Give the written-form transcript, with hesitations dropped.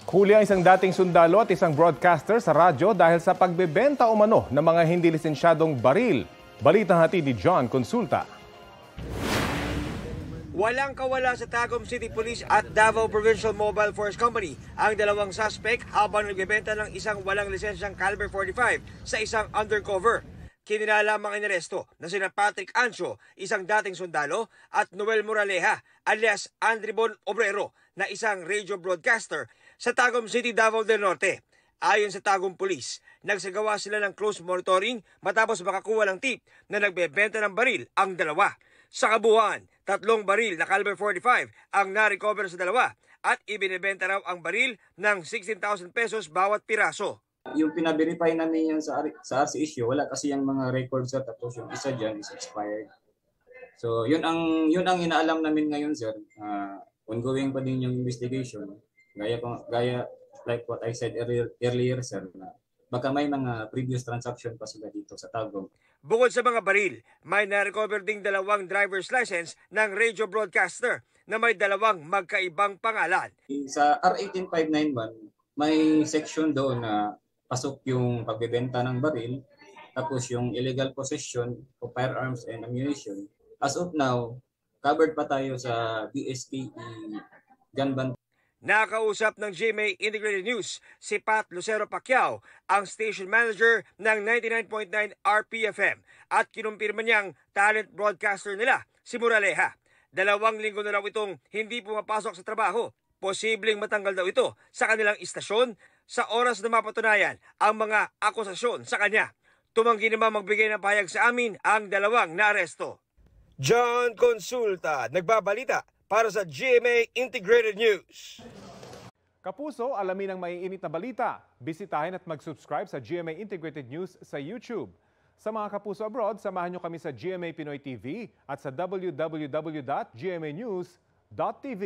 Huli ang isang dating sundalo at isang broadcaster sa radyo dahil sa pagbebenta umano ng mga hindi lisensyadong baril. Balitang hatid ni John Consulta. Walang kawala sa Tagum City Police at Davao Provincial Mobile Force Company ang dalawang suspect habang nagbebenta ng isang walang lisensyang caliber 45 sa isang undercover. Kinilala lamang inaresto na sina Patrick Ancho, isang dating sundalo, at Noel Moraleja alias Andribon Obrero na isang radio broadcaster sa Tagum City, Davao del Norte. Ayon sa Tagum Police, nagsagawa sila ng close monitoring matapos makakuha ng tip na nagbebenta ng baril ang dalawa. Sa kabuuan, 3 baril na caliber 45 ang na-recover sa dalawa at ibinebenta raw ang baril ng 16,000 pesos bawat piraso. Yung pina-verify namin yan sa RC issue, wala kasi yung mga records sir, tapos yung isa dyan is expired. So yun ang inaalam namin ngayon sir. Ongoing pa din yung investigation. Gaya like what I said earlier sir, na baka may mga previous transaction pa sila dito sa Tagum. Bukod sa mga baril, may na-recover ding 2 driver's license ng radio broadcaster na may 2 magkaibang pangalan. Sa R18591, may section doon na pasok yung pagbebenta ng baril, tapos yung illegal possession of firearms and ammunition. As of now, covered pa tayo sa BSKE gun ban. Nakausap ng GMA Integrated News si Pat Lucero Pacquiao, ang station manager ng 99.9 RPFM, at kinumpirma niyang talent broadcaster nila, si Moraleja. 2 linggo na raw itong hindi pumapasok sa trabaho. Posibleng matanggal daw ito sa kanilang istasyon sa oras na mapatunayan ang mga akusasyon sa kanya. Tumanggi naman magbigay ng pahayag sa amin ang 2 naaresto. John Consulta, nagbabalita para sa GMA Integrated News. Kapuso, alamin ang maiinit na balita. Bisitahin at mag-subscribe sa GMA Integrated News sa YouTube. Sa mga kapuso abroad, samahan nyo kami sa GMA Pinoy TV at sa www.gmanews.tv.